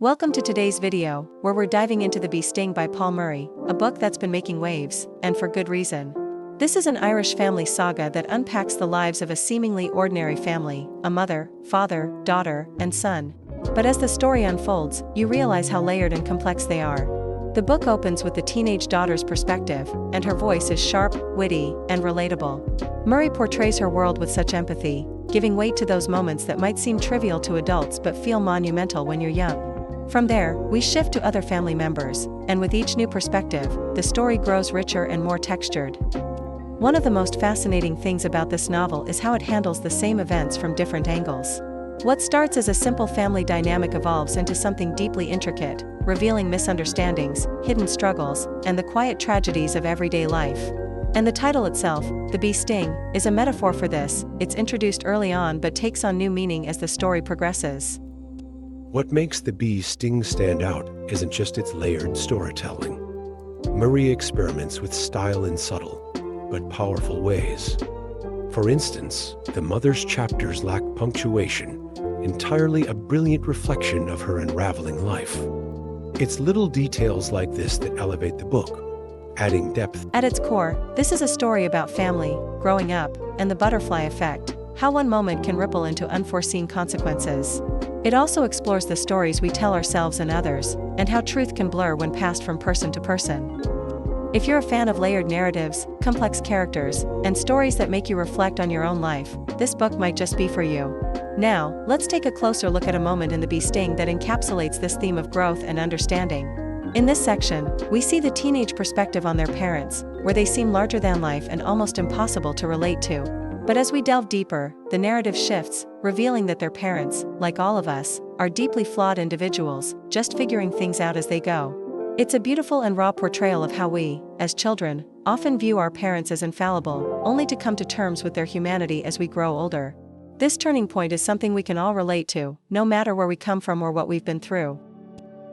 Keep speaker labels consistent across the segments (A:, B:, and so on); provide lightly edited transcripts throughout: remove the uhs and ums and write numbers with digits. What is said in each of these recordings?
A: Welcome to today's video, where we're diving into The Bee Sting by Paul Murray, a book that's been making waves, and for good reason. This is an Irish family saga that unpacks the lives of a seemingly ordinary family, a mother, father, daughter, and son. But as the story unfolds, you realize how layered and complex they are. The book opens with the teenage daughter's perspective, and her voice is sharp, witty, and relatable. Murray portrays her world with such empathy, giving weight to those moments that might seem trivial to adults but feel monumental when you're young. From there, we shift to other family members, and with each new perspective, the story grows richer and more textured. One of the most fascinating things about this novel is how it handles the same events from different angles. What starts as a simple family dynamic evolves into something deeply intricate, revealing misunderstandings, hidden struggles, and the quiet tragedies of everyday life. And the title itself, The Bee Sting, is a metaphor for this. It's introduced early on but takes on new meaning as the story progresses.
B: What makes The Bee Sting stand out isn't just its layered storytelling. Murray experiments with style in subtle, but powerful ways. For instance, the mother's chapters lack punctuation, entirely a brilliant reflection of her unraveling life. It's little details like this that elevate the book, adding depth.
A: At its core, this is a story about family, growing up, and the butterfly effect, how one moment can ripple into unforeseen consequences. It also explores the stories we tell ourselves and others, and how truth can blur when passed from person to person. If you're a fan of layered narratives, complex characters, and stories that make you reflect on your own life, this book might just be for you. Now, let's take a closer look at a moment in The Bee Sting that encapsulates this theme of growth and understanding. In this section, we see the teenage perspective on their parents, where they seem larger than life and almost impossible to relate to. But as we delve deeper, the narrative shifts, revealing that their parents, like all of us, are deeply flawed individuals, just figuring things out as they go. It's a beautiful and raw portrayal of how we, as children, often view our parents as infallible, only to come to terms with their humanity as we grow older. This turning point is something we can all relate to, no matter where we come from or what we've been through.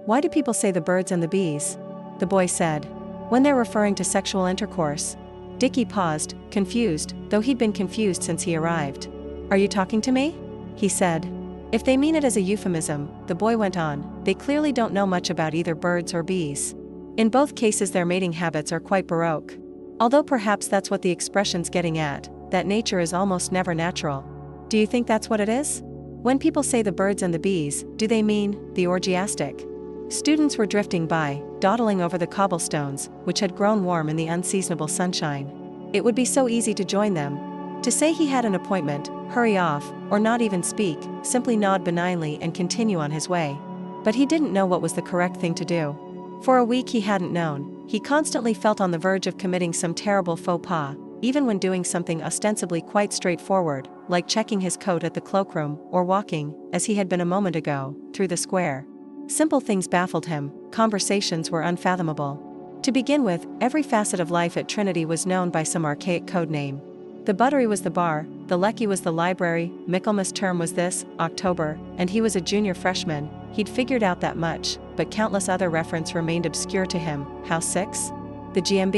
A: Why do people say the birds and the bees? The boy said. When they're referring to sexual intercourse. Dickie paused, confused, though he'd been confused since he arrived. Are you talking to me? He said. If they mean it as a euphemism, the boy went on, they clearly don't know much about either birds or bees. In both cases their mating habits are quite baroque. Although perhaps that's what the expression's getting at, that nature is almost never natural. Do you think that's what it is? When people say the birds and the bees, do they mean the orgiastic? Students were drifting by, dawdling over the cobblestones, which had grown warm in the unseasonable sunshine. It would be so easy to join them. To say he had an appointment, hurry off, or not even speak, simply nod benignly and continue on his way. But he didn't know what was the correct thing to do. For a week he hadn't known. He constantly felt on the verge of committing some terrible faux pas, even when doing something ostensibly quite straightforward, like checking his coat at the cloakroom, or walking, as he had been a moment ago, through the square. Simple things baffled him, conversations were unfathomable. To begin with, every facet of life at Trinity was known by some archaic code name. The buttery was the bar, the lecky was the library, Michaelmas term was this, October, and he was a junior freshman. He'd figured out that much, but countless other reference remained obscure to him. House 6? The GMB?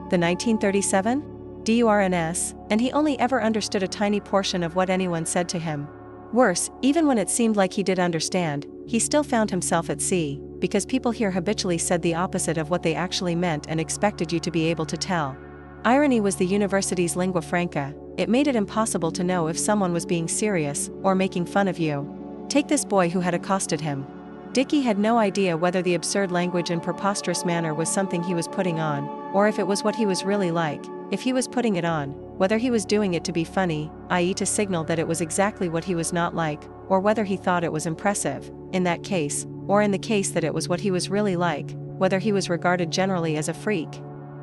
A: The 1937? DURNS, and he only ever understood a tiny portion of what anyone said to him. Worse, even when it seemed like he did understand, he still found himself at sea, because people here habitually said the opposite of what they actually meant and expected you to be able to tell. Irony was the university's lingua franca. It made it impossible to know if someone was being serious or making fun of you. Take this boy who had accosted him. Dickie had no idea whether the absurd language and preposterous manner was something he was putting on, or if it was what he was really like. If he was putting it on, whether he was doing it to be funny, i.e. to signal that it was exactly what he was not like, or whether he thought it was impressive, in that case, or in the case that it was what he was really like, whether he was regarded generally as a freak.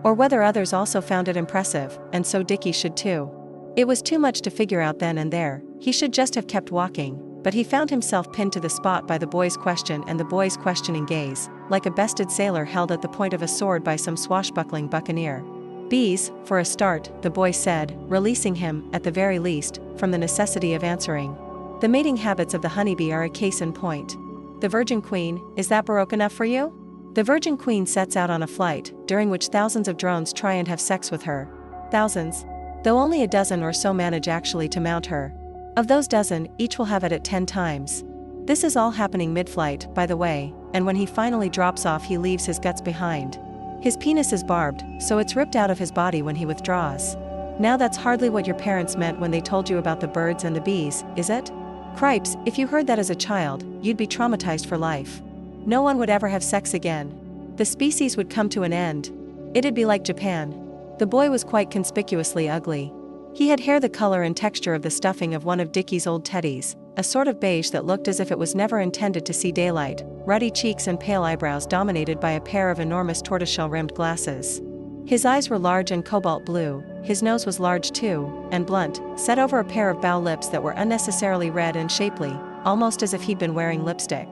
A: Or whether others also found it impressive, and so Dickie should too. It was too much to figure out then and there. He should just have kept walking, but he found himself pinned to the spot by the boy's question and the boy's questioning gaze, like a bested sailor held at the point of a sword by some swashbuckling buccaneer. Bees, for a start, the boy said, releasing him, at the very least, from the necessity of answering. The mating habits of the honeybee are a case in point. The virgin queen, is that baroque enough for you? The virgin queen sets out on a flight, during which thousands of drones try and have sex with her. Thousands. Though only a dozen or so manage actually to mount her. Of those dozen, each will have it at 10 times. This is all happening mid-flight, by the way, and when he finally drops off he leaves his guts behind. His penis is barbed, so it's ripped out of his body when he withdraws. Now that's hardly what your parents meant when they told you about the birds and the bees, is it? Cripes, if you heard that as a child, you'd be traumatized for life. No one would ever have sex again. The species would come to an end. It'd be like Japan. The boy was quite conspicuously ugly. He had hair the color and texture of the stuffing of one of Dickie's old teddies, a sort of beige that looked as if it was never intended to see daylight, ruddy cheeks and pale eyebrows dominated by a pair of enormous tortoiseshell-rimmed glasses. His eyes were large and cobalt blue, his nose was large too, and blunt, set over a pair of bow lips that were unnecessarily red and shapely, almost as if he'd been wearing lipstick.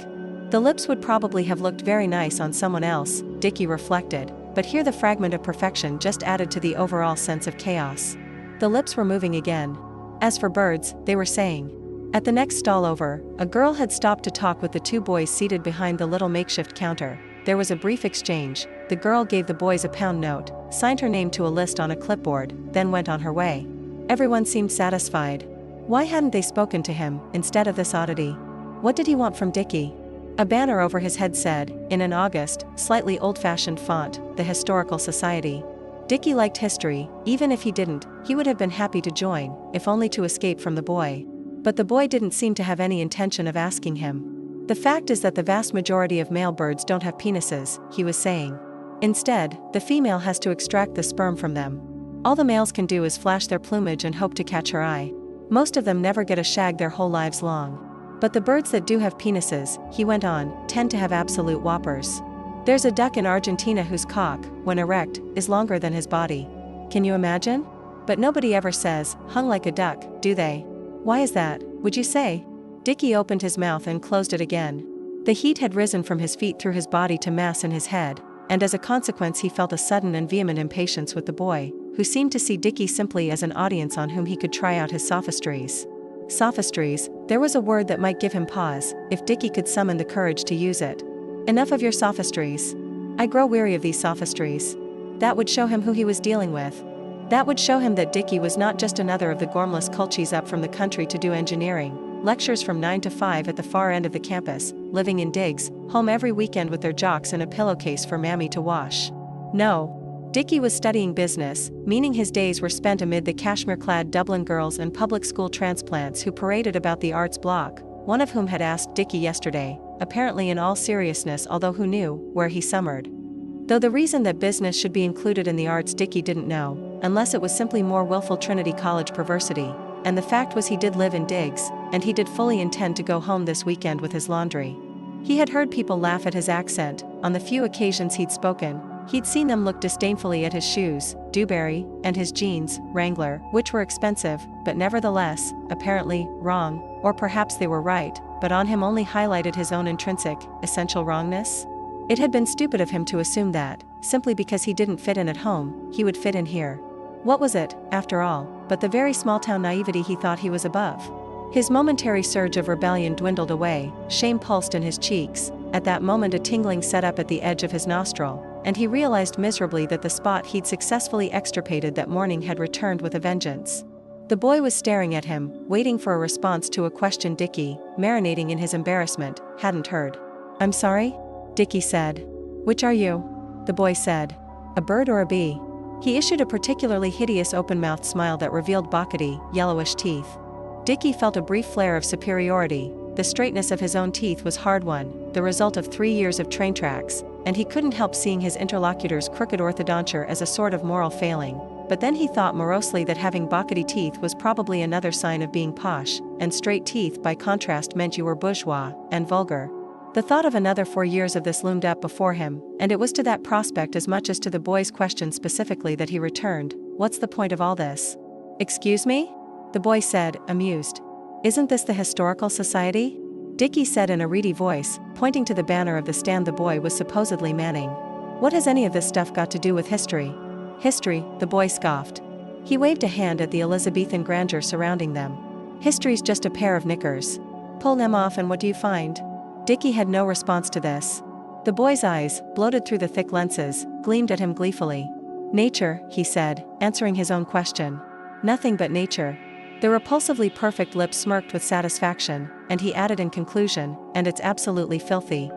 A: The lips would probably have looked very nice on someone else, Dickie reflected, but here the fragment of perfection just added to the overall sense of chaos. The lips were moving again. As for birds, they were saying. At the next stall over, a girl had stopped to talk with the two boys seated behind the little makeshift counter. There was a brief exchange. The girl gave the boys a pound note, signed her name to a list on a clipboard, then went on her way. Everyone seemed satisfied. Why hadn't they spoken to him, instead of this oddity? What did he want from Dickie? A banner over his head said, in an august, slightly old-fashioned font, the Historical Society. Dickie liked history. Even if he didn't, he would have been happy to join, if only to escape from the boy. But the boy didn't seem to have any intention of asking him. The fact is that the vast majority of male birds don't have penises, he was saying. Instead, the female has to extract the sperm from them. All the males can do is flash their plumage and hope to catch her eye. Most of them never get a shag their whole lives long. But the birds that do have penises, he went on, tend to have absolute whoppers. There's a duck in Argentina whose cock, when erect, is longer than his body. Can you imagine? But nobody ever says, hung like a duck, do they? Why is that, would you say? Dickie opened his mouth and closed it again. The heat had risen from his feet through his body to mass in his head, and as a consequence he felt a sudden and vehement impatience with the boy, who seemed to see Dickie simply as an audience on whom he could try out his sophistries. Sophistries, there was a word that might give him pause, if Dickie could summon the courage to use it. Enough of your sophistries. I grow weary of these sophistries. That would show him who he was dealing with. That would show him that Dickie was not just another of the gormless culchies up from the country to do engineering, lectures from 9 to 5 at the far end of the campus, living in digs, home every weekend with their jocks in a pillowcase for Mammy to wash. No. Dickie was studying business, meaning his days were spent amid the cashmere-clad Dublin girls and public school transplants who paraded about the arts block, one of whom had asked Dickie yesterday, apparently in all seriousness although who knew, where he summered. Though the reason that business should be included in the arts Dickie didn't know, unless it was simply more willful Trinity College perversity, and the fact was he did live in digs, and he did fully intend to go home this weekend with his laundry. He had heard people laugh at his accent, on the few occasions he'd spoken. He'd seen them look disdainfully at his shoes, Dewberry, and his jeans, Wrangler, which were expensive, but nevertheless, apparently, wrong, or perhaps they were right, but on him only highlighted his own intrinsic, essential wrongness. It had been stupid of him to assume that, simply because he didn't fit in at home, he would fit in here. What was it, after all, but the very small-town naivety he thought he was above? His momentary surge of rebellion dwindled away, shame pulsed in his cheeks. At that moment a tingling set up at the edge of his nostril, and he realized miserably that the spot he'd successfully extirpated that morning had returned with a vengeance. The boy was staring at him, waiting for a response to a question Dickie, marinating in his embarrassment, hadn't heard. I'm sorry? Dickie said. Which are you? The boy said. A bird or a bee? He issued a particularly hideous open-mouthed smile that revealed bockety, yellowish teeth. Dickie felt a brief flare of superiority. The straightness of his own teeth was hard-won, the result of 3 years of train tracks, and he couldn't help seeing his interlocutor's crooked orthodonture as a sort of moral failing. But then he thought morosely that having bockety teeth was probably another sign of being posh, and straight teeth by contrast meant you were bourgeois and vulgar. The thought of another 4 years of this loomed up before him, and it was to that prospect as much as to the boy's question specifically that he returned, "What's the point of all this?" "Excuse me?" the boy said, amused. "Isn't this the Historical Society?" Dickie said in a reedy voice, pointing to the banner of the stand the boy was supposedly manning. "What has any of this stuff got to do with history?" "History," the boy scoffed. He waved a hand at the Elizabethan grandeur surrounding them. "History's just a pair of knickers. Pull them off and what do you find?" Dickie had no response to this. The boy's eyes, bloated through the thick lenses, gleamed at him gleefully. "Nature," he said, answering his own question. "Nothing but nature." The repulsively perfect lips smirked with satisfaction, and he added in conclusion, "And it's absolutely filthy."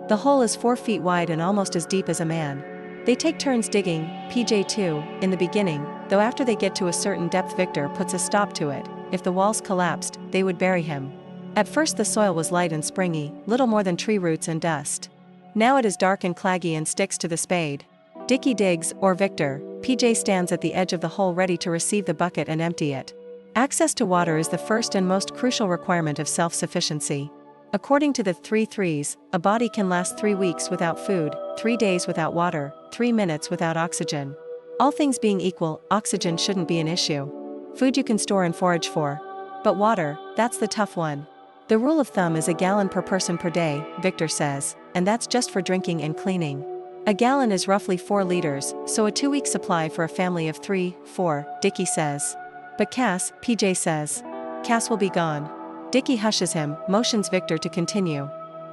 A: The hole is 4 feet wide and almost as deep as a man. They take turns digging, PJ too, in the beginning, though after they get to a certain depth Victor puts a stop to it. If the walls collapsed, they would bury him. At first the soil was light and springy, little more than tree roots and dust. Now it is dark and claggy and sticks to the spade. Dickie digs, or Victor. PJ stands at the edge of the hole ready to receive the bucket and empty it. Access to water is the first and most crucial requirement of self-sufficiency. According to the 3 threes, a body can last 3 weeks without food, 3 days without water, 3 minutes without oxygen. All things being equal, oxygen shouldn't be an issue. Food you can store and forage for. But water, that's the tough one. The rule of thumb is a gallon per person per day, Victor says, and that's just for drinking and cleaning. A gallon is roughly 4 liters, so a 2-week supply for a family of 3, 4, Dickie says. But Cass, PJ says. Cass will be gone. Dickie hushes him, motions Victor to continue.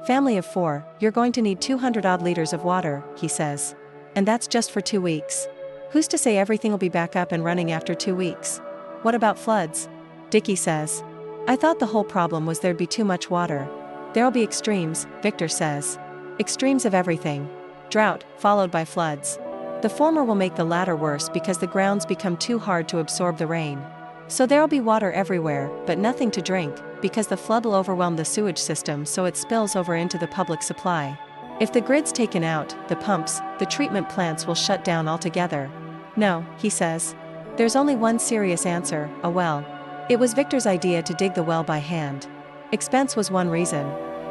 A: Family of 4, you're going to need 200-odd liters of water, he says. And that's just for 2 weeks. Who's to say everything will be back up and running after 2 weeks? What about floods? Dickie says. I thought the whole problem was there'd be too much water. There'll be extremes, Victor says. Extremes of everything. Drought, followed by floods. The former will make the latter worse because the grounds become too hard to absorb the rain. So there'll be water everywhere, but nothing to drink, because the flood will overwhelm the sewage system so it spills over into the public supply. If the grid's taken out, the pumps, the treatment plants will shut down altogether. No, he says. There's only one serious answer, a well. It was Victor's idea to dig the well by hand. Expense was one reason.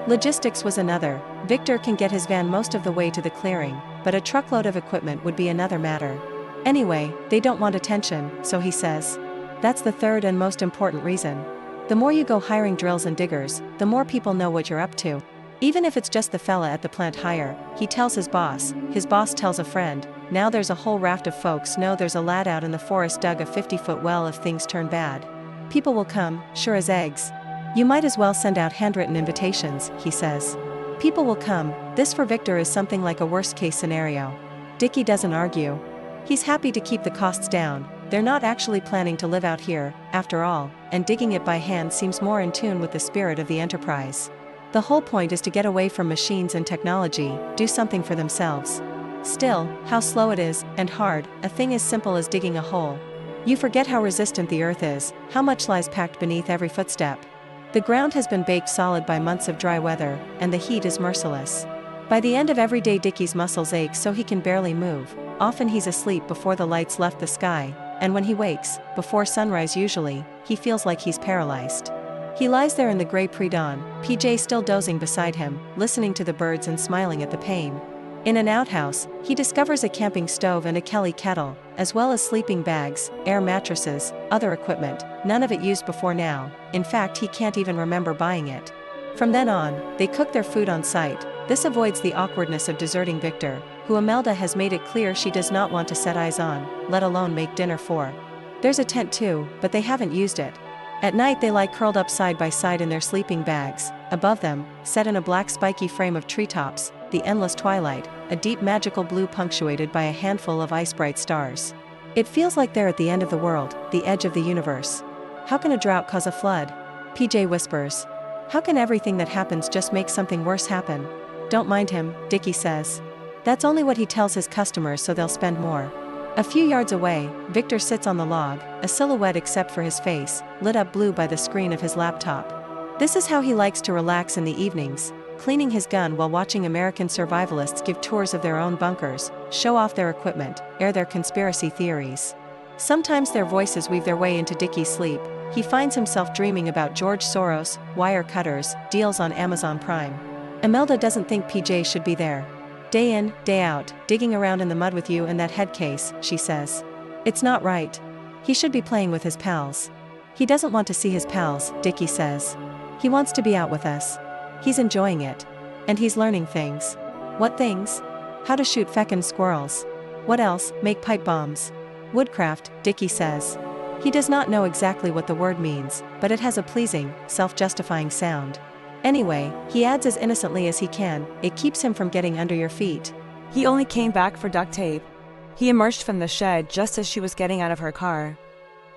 A: Logistics was another. Victor can get his van most of the way to the clearing, but a truckload of equipment would be another matter. Anyway, they don't want attention, so he says. That's the third and most important reason. The more you go hiring drills and diggers, the more people know what you're up to. Even if it's just the fella at the plant hire, he tells his boss tells a friend, now there's a whole raft of folks know there's a lad out in the forest dug a 50-foot well if things turn bad. People will come, sure as eggs. You might as well send out handwritten invitations, he says. People will come. This for Victor is something like a worst-case scenario. Dickie doesn't argue. He's happy to keep the costs down. They're not actually planning to live out here, after all, and digging it by hand seems more in tune with the spirit of the enterprise. The whole point is to get away from machines and technology, do something for themselves. Still, how slow it is, and hard, a thing as simple as digging a hole. You forget how resistant the earth is, how much lies packed beneath every footstep. The ground has been baked solid by months of dry weather, and the heat is merciless. By the end of every day Dickie's muscles ache so he can barely move. Often he's asleep before the lights left the sky, and when he wakes, before sunrise usually, he feels like he's paralyzed. He lies there in the gray pre-dawn, PJ still dozing beside him, listening to the birds and smiling at the pain. In an outhouse, he discovers a camping stove and a Kelly kettle, as well as sleeping bags, air mattresses, other equipment, none of it used before now. In fact, he can't even remember buying it. From then on, they cook their food on site. This avoids the awkwardness of deserting Victor, who Imelda has made it clear she does not want to set eyes on, let alone make dinner for. There's a tent too, but they haven't used it. At night they lie curled up side by side in their sleeping bags. Above them, set in a black spiky frame of treetops, the endless twilight, a deep magical blue punctuated by a handful of ice-bright stars. It feels like they're at the end of the world, the edge of the universe. How can a drought cause a flood? PJ whispers. How can everything that happens just make something worse happen? Don't mind him, Dickie says. That's only what he tells his customers so they'll spend more. A few yards away, Victor sits on the log, a silhouette except for his face, lit up blue by the screen of his laptop. This is how he likes to relax in the evenings, cleaning his gun while watching American survivalists give tours of their own bunkers, show off their equipment, air their conspiracy theories. Sometimes their voices weave their way into Dickie's sleep. He finds himself dreaming about George Soros, wire cutters, deals on Amazon Prime. Imelda doesn't think PJ should be there. Day in, day out, digging around in the mud with you and that head case, she says. It's not right. He should be playing with his pals. He doesn't want to see his pals, Dickie says. He wants to be out with us. He's enjoying it. And he's learning things. What things? How to shoot feckin' squirrels. What else? Make pipe bombs. Woodcraft, Dickie says. He does not know exactly what the word means, but it has a pleasing, self-justifying sound. Anyway, he adds as innocently as he can, it keeps him from getting under your feet.
C: He only came back for duct tape. He emerged from the shed just as she was getting out of her car.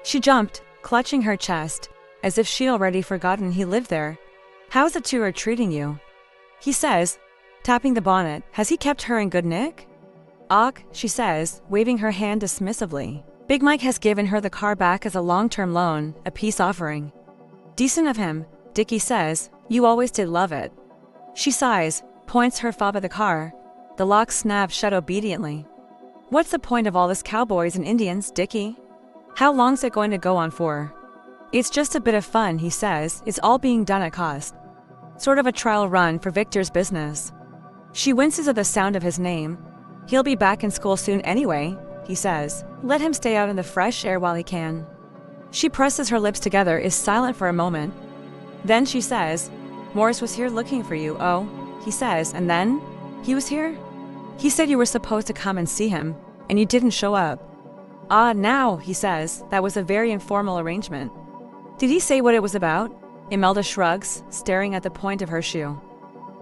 C: She jumped, clutching her chest, as if she'd already forgotten he lived there. "How's the tour treating you?" he says, tapping the bonnet. "Has he kept her in good nick?" "Och," she says, waving her hand dismissively. "Big Mike has given her the car back as a long-term loan, a peace offering." "Decent of him," Dickie says. "You always did love it." She sighs, points her fob at the car. The lock snaps shut obediently. "What's the point of all this cowboys and Indians, Dickie? How long's it going to go on for?" "It's just a bit of fun," he says. "It's all being done at cost. Sort of a trial run for Victor's business." She winces at the sound of his name. "He'll be back in school soon anyway," he says. "Let him stay out in the fresh air while he can." She presses her lips together, is silent for a moment. Then she says, "Morris was here looking for you." "Oh," he says, "and then? He was here?" "He said you were supposed to come and see him, and you didn't show up." "Ah, now," he says, "that was a very informal arrangement." "Did he say what it was about?" Imelda shrugs, staring at the point of her shoe.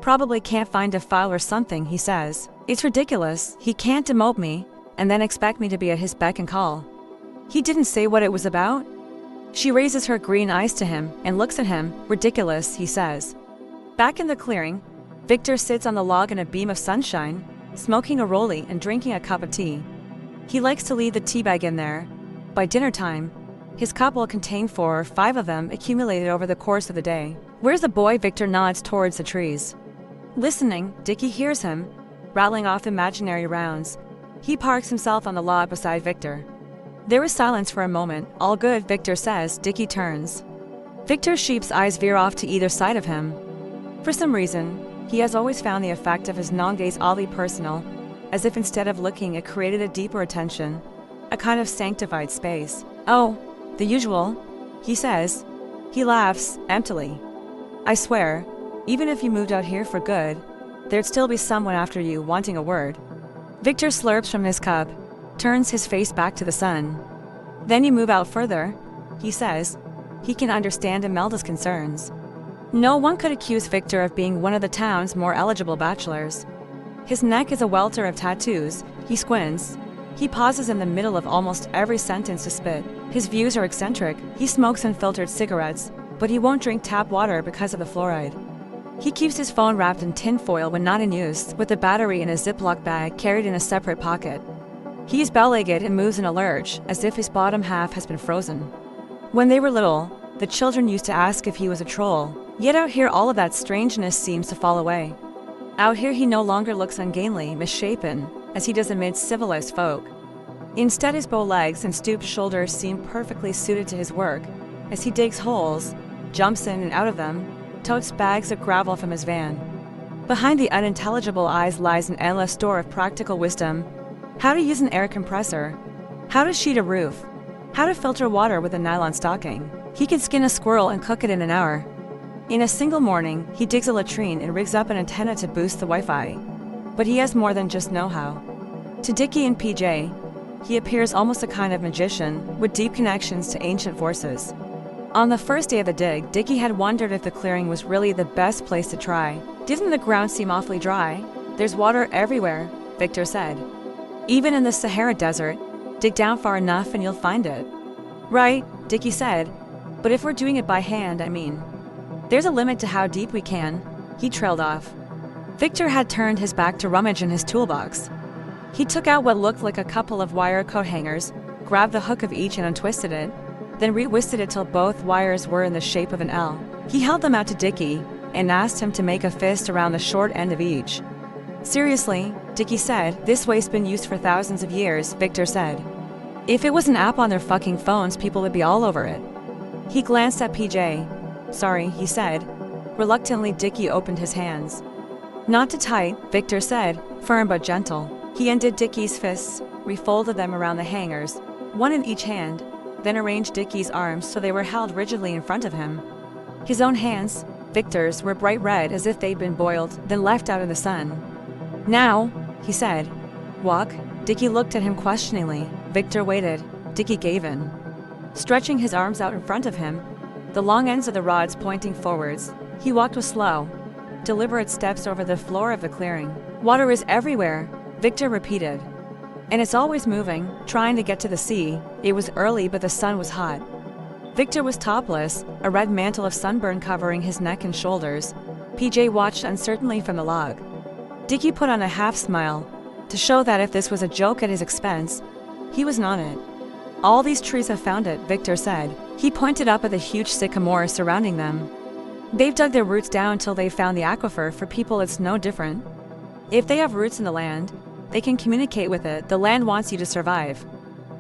C: "Probably can't find a file or something," he says. "It's ridiculous. He can't demote me, and then expect me to be at his beck and call." "He didn't say what it was about?" She raises her green eyes to him and looks at him. "Ridiculous," he says. Back in the clearing, Victor sits on the log in a beam of sunshine, smoking a rollie and drinking a cup of tea. He likes to leave the tea bag in there. By dinner time, his cup will contain 4 or 5 of them accumulated over the course of the day. "Where's the boy?" Victor nods towards the trees. Listening, Dickie hears him, rattling off imaginary rounds. He parks himself on the log beside Victor. There is silence for a moment. "All good," Victor says. Dickie turns. Victor's sheep's eyes veer off to either side of him. For some reason, he has always found the effect of his non-gaze oddly personal, as if instead of looking it created a deeper attention, a kind of sanctified space. "Oh, the usual," he says. He laughs, emptily. "I swear, even if you moved out here for good, there'd still be someone after you wanting a word." Victor slurps from his cup, turns his face back to the sun. "Then you move out further," he says. He can understand Imelda's concerns. No one could accuse Victor of being one of the town's more eligible bachelors. His neck is a welter of tattoos. He squints. He pauses in the middle of almost every sentence to spit. His views are eccentric. He smokes unfiltered cigarettes, but he won't drink tap water because of the fluoride. He keeps his phone wrapped in tinfoil when not in use, with the battery in a Ziploc bag carried in a separate pocket. He is bow-legged and moves in a lurch, as if his bottom half has been frozen. When they were little, the children used to ask if he was a troll, yet out here all of that strangeness seems to fall away. Out here he no longer looks ungainly, misshapen, as he does amid civilized folk. Instead, his bow legs and stooped shoulders seem perfectly suited to his work, as he digs holes, jumps in and out of them, totes bags of gravel from his van. Behind the unintelligible eyes lies an endless store of practical wisdom. How to use an air compressor, how to sheet a roof, how to filter water with a nylon stocking. He can skin a squirrel and cook it in an hour. In a single morning, he digs a latrine and rigs up an antenna to boost the Wi-Fi. But he has more than just know-how. To Dickie and PJ, he appears almost a kind of magician with deep connections to ancient forces. On the first day of the dig, Dickie had wondered if the clearing was really the best place to try. "Didn't the ground seem awfully dry? There's water everywhere," Victor said. "Even in the Sahara Desert, dig down far enough and you'll find it." "Right," Dickie said, "but if we're doing it by hand, I mean. There's a limit to how deep we can." He trailed off. Victor had turned his back to rummage in his toolbox. He took out what looked like a couple of wire coat hangers, grabbed the hook of each and untwisted it, then retwisted it till both wires were in the shape of an L. He held them out to Dickie and asked him to make a fist around the short end of each. "Seriously," Dickie said, "this way's been used for thousands of years," Victor said. "If it was an app on their fucking phones, people would be all over it." He glanced at PJ. "Sorry," he said. Reluctantly, Dickie opened his hands. "Not too tight," Victor said, firm but gentle. He undid Dickie's fists, refolded them around the hangers, one in each hand, then arranged Dickie's arms so they were held rigidly in front of him. His own hands, Victor's, were bright red as if they'd been boiled, then left out in the sun. "Now," he said. "Walk." Dickie looked at him questioningly. Victor waited. Dickie gave in. Stretching his arms out in front of him, the long ends of the rods pointing forwards, he walked with slow, deliberate steps over the floor of the clearing. "Water is everywhere," Victor repeated. "And it's always moving, trying to get to the sea." It was early, but the sun was hot. Victor was topless, a red mantle of sunburn covering his neck and shoulders. PJ watched uncertainly from the log. Dickie put on a half smile, to show that if this was a joke at his expense, he was not it. All these trees have found it, Victor said. He pointed up at the huge sycamores surrounding them. They've dug their roots down till they've found the aquifer. For people it's no different. If they have roots in the land, they can communicate with it. The land wants you to survive.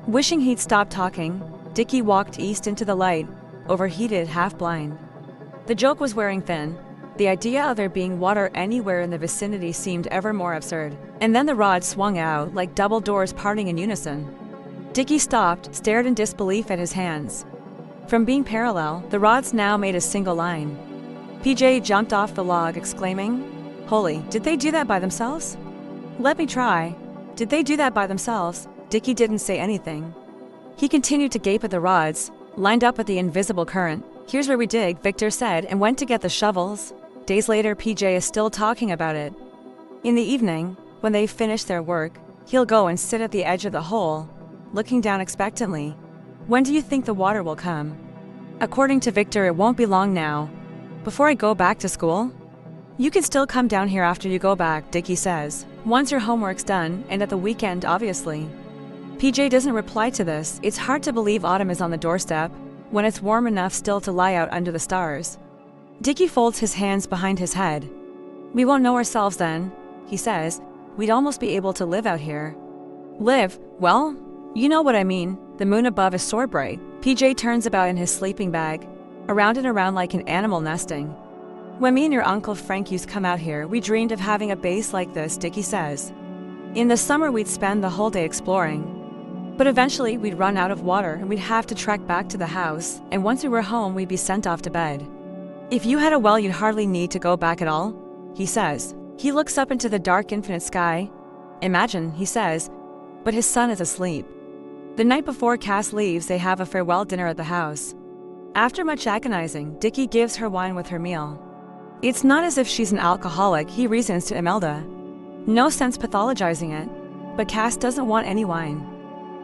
C: Wishing he'd stopped talking, Dickie walked east into the light, overheated, half blind. The joke was wearing thin. The idea of there being water anywhere in the vicinity seemed ever more absurd. And then the rod swung out, like double doors parting in unison. Dickie stopped, stared in disbelief at his hands. From being parallel, the rods now made a single line. PJ jumped off the log, exclaiming, "Holy, did they do that by themselves?" "Let me try." "Did they do that by themselves?" Dickie didn't say anything. He continued to gape at the rods, lined up with the invisible current. "Here's where we dig," Victor said, and went to get the shovels. Days later, PJ is still talking about it. In the evening, when they've finished their work, he'll go and sit at the edge of the hole, looking down expectantly. "When do you think the water will come?" "According to Victor, it won't be long now. Before I go back to school?" "You can still come down here after you go back," Dickie says. "Once your homework's done, and at the weekend, obviously." PJ doesn't reply to this. It's hard to believe autumn is on the doorstep, when it's warm enough still to lie out under the stars. Dickie folds his hands behind his head. "We won't know ourselves then," he says. "We'd almost be able to live out here." "Live? Well, you know what I mean. The moon above is so bright." PJ turns about in his sleeping bag, around and around like an animal nesting. "When me and your Uncle Frank used to come out here, we dreamed of having a base like this," Dickie says. "In the summer we'd spend the whole day exploring. But eventually we'd run out of water and we'd have to trek back to the house, and once we were home we'd be sent off to bed. If you had a well you'd hardly need to go back at all," he says. He looks up into the dark infinite sky. "Imagine," he says, but his son is asleep. The night before Cass leaves, they have a farewell dinner at the house. After much agonizing, Dickie gives her wine with her meal. It's not as if she's an alcoholic, he reasons to Imelda. No sense pathologizing it, but Cass doesn't want any wine.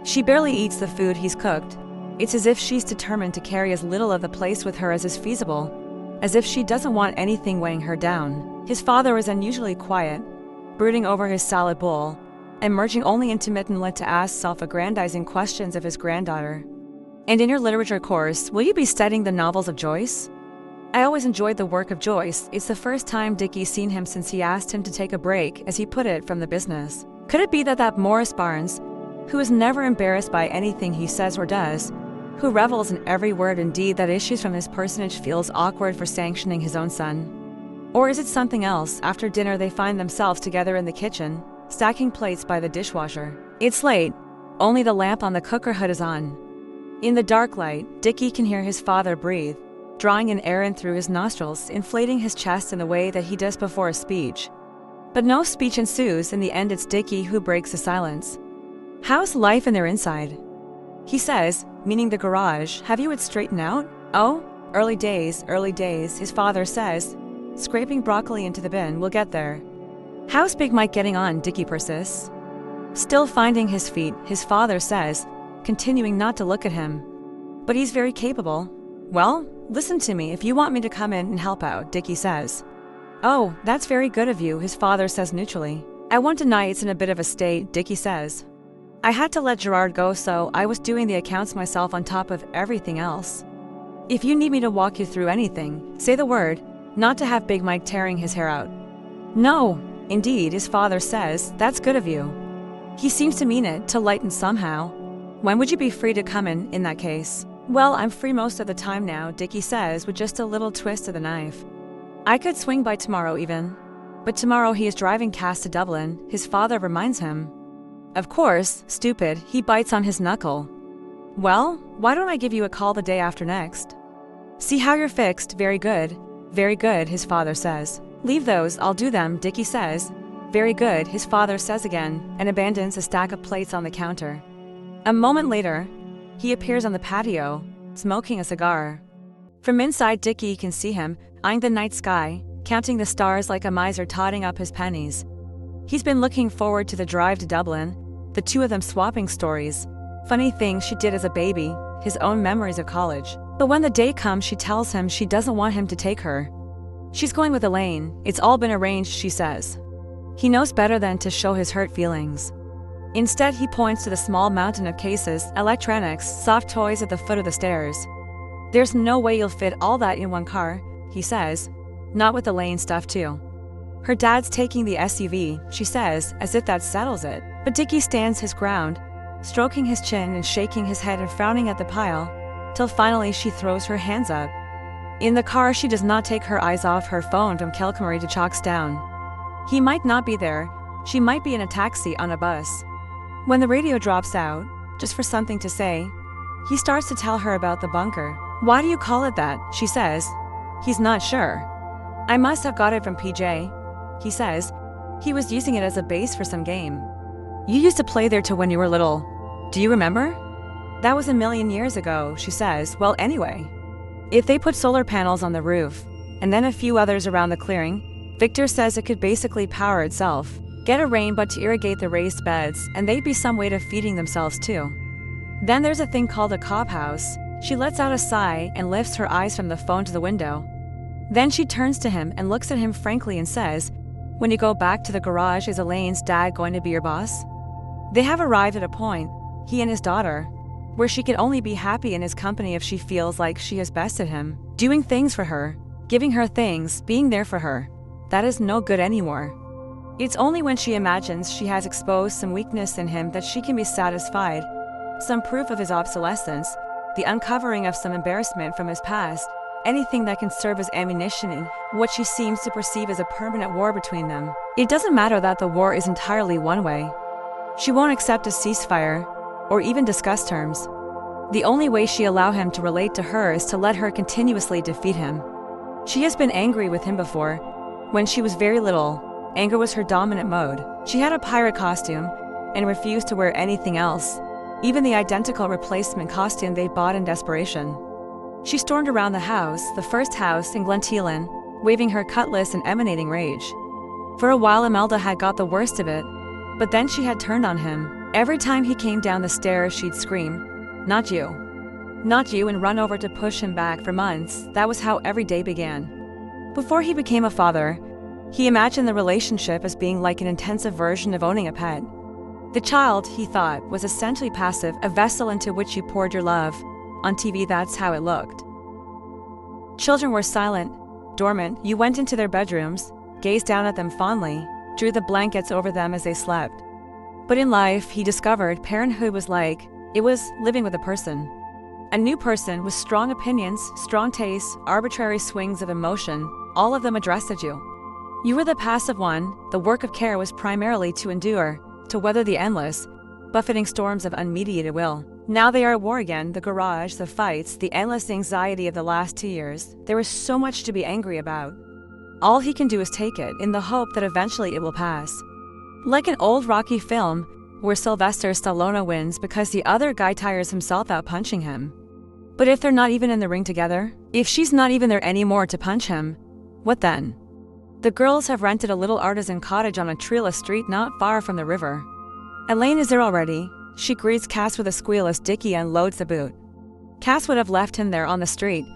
C: She barely eats the food he's cooked. It's as if she's determined to carry as little of the place with her as is feasible, as if she doesn't want anything weighing her down. His father is unusually quiet, brooding over his salad bowl, emerging only intermittently to ask self-aggrandizing questions of his granddaughter. "And in your literature course, will you be studying the novels of Joyce?" I always enjoyed the work of Joyce. It's the first time Dickie's seen him since he asked him to take a break, as he put it, from the business. Could it be that Morris Barnes, who is never embarrassed by anything he says or does, who revels in every word and deed that issues from his personage, feels awkward for sanctioning his own son? Or is it something else? After dinner they find themselves together in the kitchen, stacking plates by the dishwasher. It's late, only the lamp on the cooker hood is on. In the dark light, Dickie can hear his father breathe, drawing an air in through his nostrils, inflating his chest in the way that he does before a speech. But no speech ensues. In the end it's Dickie who breaks the silence. "How's life in their inside?" he says, meaning the garage. "Have you it straightened out?" "Oh, early days, his father says, scraping broccoli into the bin. "We'll get there." "How's Big Mike getting on?" Dickie persists. "Still finding his feet," his father says, continuing not to look at him. "But he's very capable." "Well, listen to me, if you want me to come in and help out," Dickie says. "Oh, that's very good of you," his father says neutrally. "I won't deny it's in a bit of a state," Dickie says. "I had to let Gerard go, so I was doing the accounts myself on top of everything else. If you need me to walk you through anything, say the word, not to have Big Mike tearing his hair out." "No, indeed," his father says, "that's good of you." He seems to mean it, to lighten somehow. "When would you be free to come in that case?" "Well, I'm free most of the time now," Dickie says, with just a little twist of the knife. "I could swing by tomorrow even." But tomorrow he is driving Cass to Dublin, his father reminds him. Of course, stupid, he bites on his knuckle. "Well, why don't I give you a call the day after next?" "See how you're fixed, very good, his father says. "Leave those, I'll do them," Dickie says. "Very good," his father says again, and abandons a stack of plates on the counter. A moment later, he appears on the patio, smoking a cigar. From inside, Dickie can see him, eyeing the night sky, counting the stars like a miser totting up his pennies. He's been looking forward to the drive to Dublin, the two of them swapping stories, funny things she did as a baby, his own memories of college. But when the day comes, she tells him she doesn't want him to take her. She's going with Elaine. It's all been arranged, she says. He knows better than to show his hurt feelings. Instead, he points to the small mountain of cases, electronics, soft toys at the foot of the stairs. There's no way you'll fit all that in one car, he says. Not with Elaine's stuff too. Her dad's taking the SUV, she says, as if that settles it. But Dickie stands his ground, stroking his chin and shaking his head and frowning at the pile, till finally she throws her hands up. In the car, she does not take her eyes off her phone from Kelkamari to Chalk's Down. He might not be there. She might be in a taxi on a bus. When the radio drops out, just for something to say, he starts to tell her about the bunker. Why do you call it that? She says. He's not sure. I must have got it from PJ. He says. He was using it as a base for some game. You used to play there too when you were little. Do you remember? That was a million years ago, she says. Well, anyway. If they put solar panels on the roof, and then a few others around the clearing, Victor says it could basically power itself. Get a rain but to irrigate the raised beds, and they'd be some way to feeding themselves too. Then there's a thing called a cob house. She lets out a sigh and lifts her eyes from the phone to the window. Then she turns to him and looks at him frankly and says, when you go back to the garage, is Elaine's dad going to be your boss? They have arrived at a point, he and his daughter, where she can only be happy in his company if she feels like she has bested him, doing things for her, giving her things, being there for her. That is no good anymore. It's only when she imagines she has exposed some weakness in him that she can be satisfied, some proof of his obsolescence, the uncovering of some embarrassment from his past, anything that can serve as ammunition in what she seems to perceive as a permanent war between them. It doesn't matter that the war is entirely one way. She won't accept a ceasefire, or even discuss terms. The only way she allows him to relate to her is to let her continuously defeat him. She has been angry with him before. When she was very little, anger was her dominant mode. She had a pirate costume and refused to wear anything else, even the identical replacement costume they bought in desperation. She stormed around the house, the first house in Glentelan, waving her cutlass and emanating rage. For a while Imelda had got the worst of it, but then she had turned on him. Every time he came down the stairs she'd scream, "Not you. Not you," and run over to push him back. For months, that was how every day began. Before he became a father, he imagined the relationship as being like an intensive version of owning a pet. The child, he thought, was essentially passive, a vessel into which you poured your love. On TV, that's how it looked. Children were silent, dormant. You went into their bedrooms, gazed down at them fondly, drew the blankets over them as they slept. But in life, he discovered parenthood was like, it was living with a person. A new person with strong opinions, strong tastes, arbitrary swings of emotion, all of them addressed at you. You were the passive one. The work of care was primarily to endure, to weather the endless, buffeting storms of unmediated will. Now they are at war again, the garage, the fights, the endless anxiety of the last 2 years. There is so much to be angry about. All he can do is take it, in the hope that eventually it will pass. Like an old Rocky film, where Sylvester Stallone wins because the other guy tires himself out punching him. But if they're not even in the ring together, if she's not even there anymore to punch him, what then? The girls have rented a little artisan cottage on a treeless street not far from the river. Elaine is there already. She greets Cass with a squeal as Dickie unloads the boot. Cass would have left him there on the street,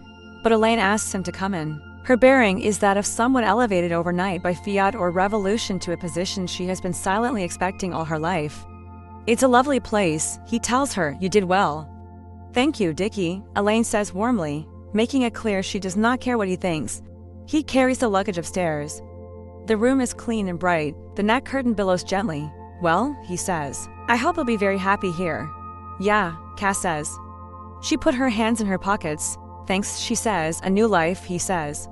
C: but Elaine asks him to come in. Her bearing is that of someone elevated overnight by fiat or revolution to a position she has been silently expecting all her life. It's a lovely place, he tells her. You did well. Thank you, Dickie, Elaine says warmly, making it clear she does not care what he thinks. He carries the luggage upstairs. The room is clean and bright. The net curtain billows gently. Well, he says, I hope you'll be very happy here. Yeah, Cass says. She put her hands in her pockets. Thanks, she says. A new life, he says.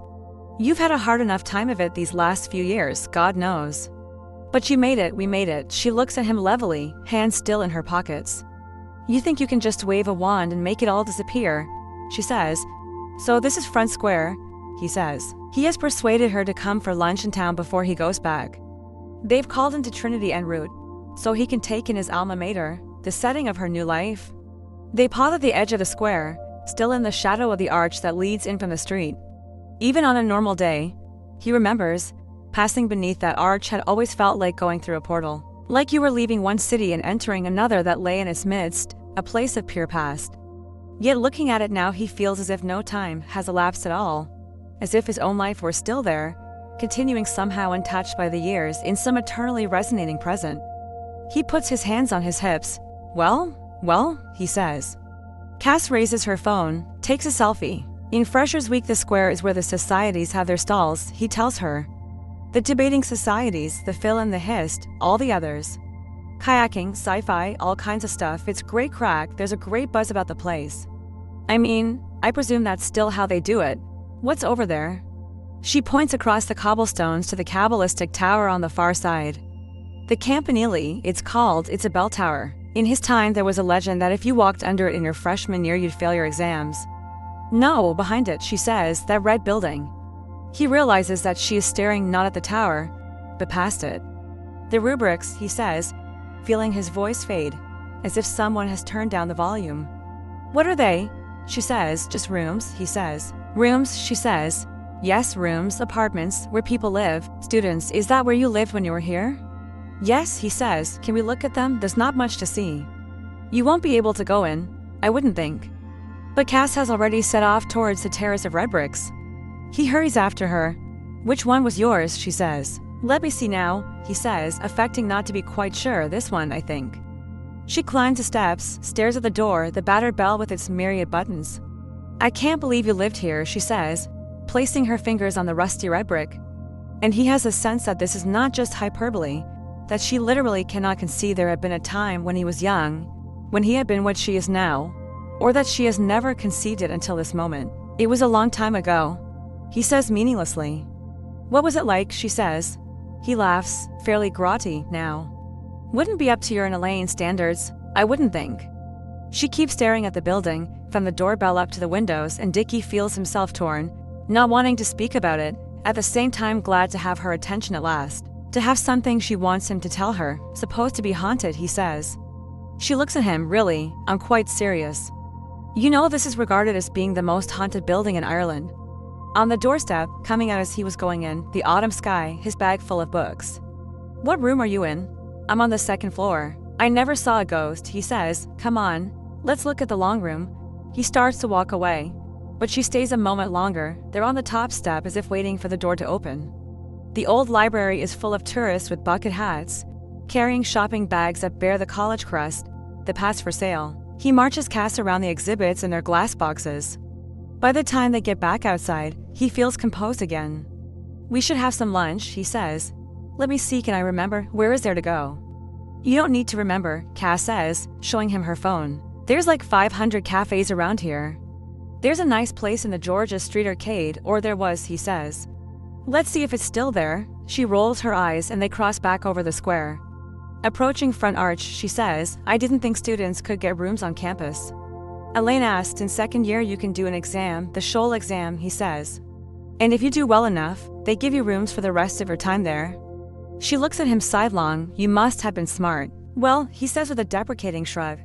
C: You've had a hard enough time of it these last few years, God knows. But you made it, we made it. She looks at him levelly, hands still in her pockets. You think you can just wave a wand and make it all disappear, she says. So this is Front Square, he says. He has persuaded her to come for lunch in town before he goes back. They've called into Trinity en route, so he can take in his alma mater, the setting of her new life. They pause at the edge of the square, still in the shadow of the arch that leads in from the street. Even on a normal day, he remembers, passing beneath that arch had always felt like going through a portal. Like you were leaving one city and entering another that lay in its midst, a place of pure past. Yet looking at it now, he feels as if no time has elapsed at all, as if his own life were still there, continuing somehow untouched by the years in some eternally resonating present. He puts his hands on his hips. Well, he says. Cass raises her phone, takes a selfie. In Freshers Week, the square is where the societies have their stalls, he tells her. The debating societies, the Phil and the Hist, all the others. Kayaking, sci-fi, all kinds of stuff. It's great crack, there's a great buzz about the place. I mean, I presume that's still how they do it. What's over there? She points across the cobblestones to the Kabbalistic tower on the far side. The Campanile, it's called, it's a bell tower. In his time there was a legend that if you walked under it in your freshman year you'd fail your exams. No, behind it, she says, that red building. He realizes that she is staring not at the tower, but past it. The rubrics, he says, feeling his voice fade, as if someone has turned down the volume. What are they? She says. Just rooms, he says. Rooms, she says. Yes, rooms, apartments, where people live. Students, is that where you lived when you were here? Yes, he says. Can we look at them? There's not much to see. You won't be able to go in, I wouldn't think. But Cass has already set off towards the terrace of red bricks. He hurries after her. Which one was yours, she says. Let me see now, he says, affecting not to be quite sure. This one, I think. She climbs the steps, stares at the door, the battered bell with its myriad buttons. I can't believe you lived here, she says, placing her fingers on the rusty red brick. And he has a sense that this is not just hyperbole, that she literally cannot conceive there had been a time when he was young, when he had been what she is now, or that she has never conceived it until this moment. It was a long time ago, he says meaninglessly. What was it like, she says. He laughs, fairly grotty now. Wouldn't be up to your and Elaine's standards, I wouldn't think. She keeps staring at the building, from the doorbell up to the windows, and Dickie feels himself torn, not wanting to speak about it, at the same time glad to have her attention at last. To have something she wants him to tell her, supposed to be haunted, he says. She looks at him, really, I'm quite serious. You know this is regarded as being the most haunted building in Ireland. On the doorstep, coming out as he was going in, the autumn sky, his bag full of books. What room are you in? I'm on the second floor. I never saw a ghost, he says. Come on, let's look at the long room. He starts to walk away, but she stays a moment longer. They're on the top step as if waiting for the door to open. The old library is full of tourists with bucket hats, carrying shopping bags that bear the college crest, the pass for sale. He marches Cass around the exhibits in their glass boxes. By the time they get back outside, he feels composed again. We should have some lunch, he says. Let me see, can I remember? Where is there to go? You don't need to remember, Cass says, showing him her phone. There's like 500 cafes around here. There's a nice place in the Georgia Street Arcade, or there was, he says. Let's see if it's still there. She rolls her eyes and they cross back over the square. Approaching Front Arch, she says, I didn't think students could get rooms on campus. Elaine asks, in second year you can do an exam, the Shoal exam, he says. And if you do well enough, they give you rooms for the rest of your time there. She looks at him sidelong. You must have been smart. Well, he says with a deprecating shrug.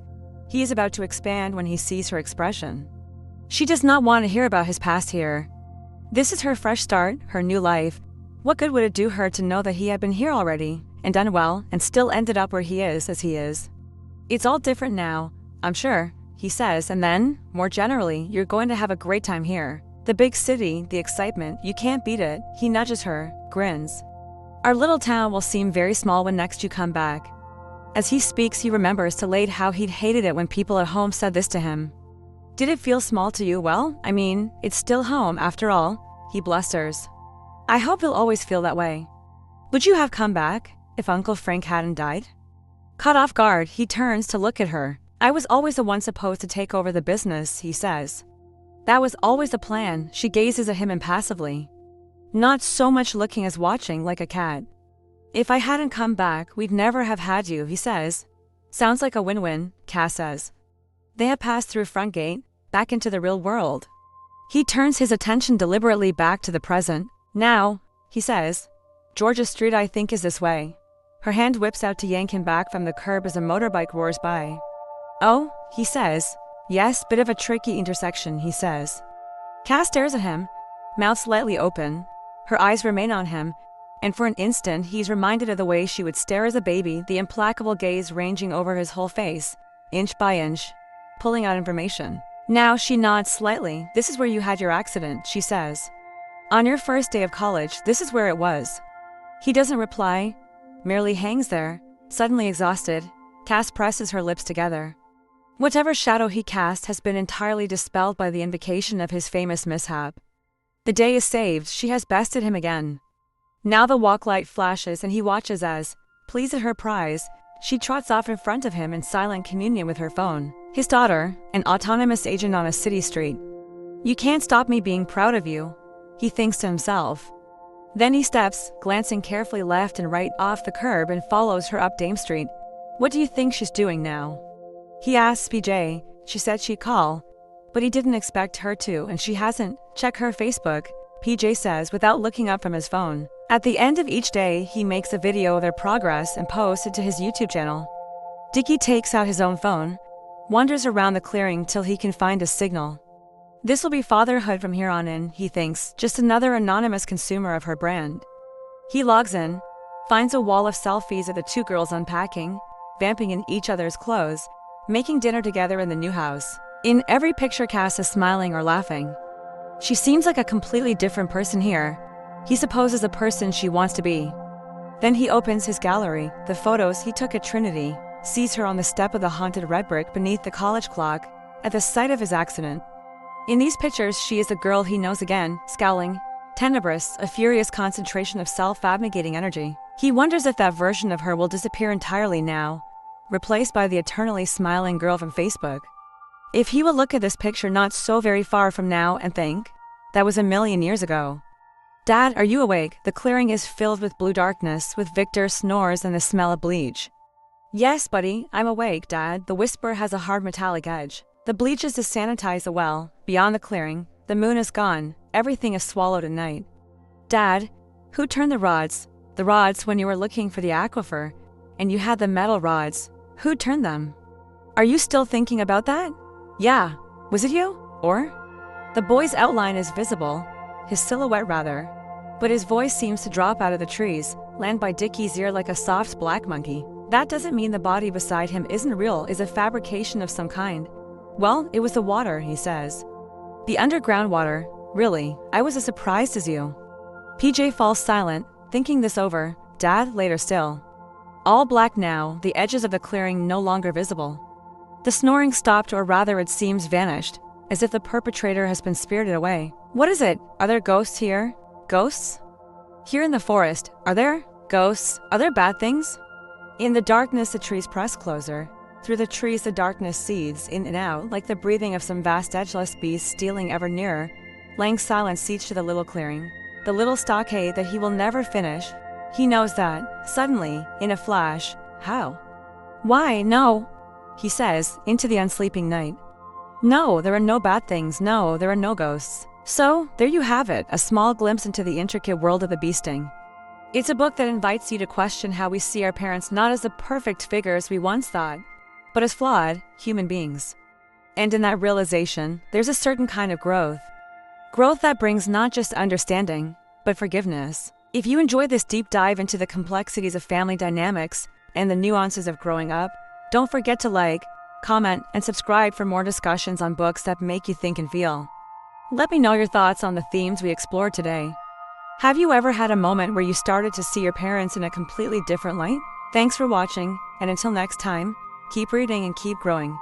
C: He is about to expand when he sees her expression. She does not want to hear about his past here. This is her fresh start, her new life. What good would it do her to know that he had been here already, and done well, and still ended up where he is as he is? It's all different now, I'm sure, he says, and then, more generally, you're going to have a great time here. The big city, the excitement, you can't beat it. He nudges her, grins. Our little town will seem very small when next you come back. As he speaks, he remembers to late how he'd hated it when people at home said this to him. Did it feel small to you? Well, I mean, it's still home, after all, he blusters. I hope you'll always feel that way. Would you have come back, if Uncle Frank hadn't died? Caught off guard, he turns to look at her. I was always the one supposed to take over the business, he says. That was always the plan. She gazes at him impassively. Not so much looking as watching, like a cat. If I hadn't come back, we'd never have had you, he says. Sounds like a win-win, Cass says. They have passed through front gate, back into the real world. He turns his attention deliberately back to the present. Now, he says, Georgia Street I think is this way. Her hand whips out to yank him back from the curb as a motorbike roars by. Oh, he says. Yes, bit of a tricky intersection, he says. Cass stares at him, mouth slightly open. Her eyes remain on him, and for an instant he's reminded of the way she would stare as a baby, the implacable gaze ranging over his whole face, inch by inch, pulling out information. Now she nods slightly. This is where you had your accident, she says. On your first day of college, this is where it was. He doesn't reply, merely hangs there, suddenly exhausted. Cass presses her lips together. Whatever shadow he cast has been entirely dispelled by the invocation of his famous mishap. The day is saved, she has bested him again. Now the walk light flashes and he watches as, pleased at her prize, she trots off in front of him in silent communion with her phone. His daughter, an autonomous agent on a city street. You can't stop me being proud of you, he thinks to himself. Then he steps, glancing carefully left and right off the curb and follows her up Dame Street. What do you think she's doing now? He asks PJ. She said she'd call, but he didn't expect her to, and she hasn't. Check her Facebook, PJ says without looking up from his phone. At the end of each day, he makes a video of their progress and posts it to his YouTube channel. Dickie takes out his own phone, wanders around the clearing till he can find a signal. This will be fatherhood from here on in, he thinks, just another anonymous consumer of her brand. He logs in, finds a wall of selfies of the two girls unpacking, vamping in each other's clothes, making dinner together in the new house. In every picture, Cass is smiling or laughing. She seems like a completely different person here. He supposes a person she wants to be. Then he opens his gallery, the photos he took at Trinity, sees her on the step of the haunted red brick beneath the college clock, at the site of his accident. In these pictures, she is the girl he knows again, scowling, tenebrous, a furious concentration of self-abnegating energy. He wonders if that version of her will disappear entirely now, replaced by the eternally smiling girl from Facebook. If he will look at this picture not so very far from now and think, that was a million years ago. Dad, are you awake? The clearing is filled with blue darkness, with Victor snores and the smell of bleach. Yes, buddy, I'm awake, Dad. The whisper has a hard metallic edge. The bleach is to sanitize the well. Beyond the clearing, the moon is gone. Everything is swallowed in night. Dad, who turned the rods? The rods when you were looking for the aquifer, and you had the metal rods. Who turned them? Are you still thinking about that? Yeah. Was it you? Or? The boy's outline is visible, his silhouette rather, but his voice seems to drop out of the trees, land by Dickie's ear like a soft black monkey. That doesn't mean the body beside him isn't real, is a fabrication of some kind. Well, it was the water, he says. The underground water, really. I was as surprised as you. PJ falls silent, thinking this over. Dad, later still. All black now, the edges of the clearing no longer visible. The snoring stopped, or rather it seems vanished, as if the perpetrator has been spirited away. What is it? Are there ghosts here? Ghosts? Here in the forest, are there ghosts? Are there bad things? In the darkness the trees press closer. Through the trees the darkness seethes in and out like the breathing of some vast edgeless beast stealing ever nearer, laying silent siege to the little clearing, the little stockade that he will never finish. He knows that, suddenly, in a flash. How? Why, no, he says, into the unsleeping night. No, there are no bad things. No, there are no ghosts. So, there you have it, a small glimpse into the intricate world of the bee sting. It's a book that invites you to question how we see our parents not as the perfect figures we once thought, but as flawed human beings. And in that realization, there's a certain kind of growth. Growth that brings not just understanding, but forgiveness. If you enjoyed this deep dive into the complexities of family dynamics and the nuances of growing up, don't forget to like, comment, and subscribe for more discussions on books that make you think and feel. Let me know your thoughts on the themes we explored today. Have you ever had a moment where you started to see your parents in a completely different light? Thanks for watching, and until next time, keep reading and keep growing.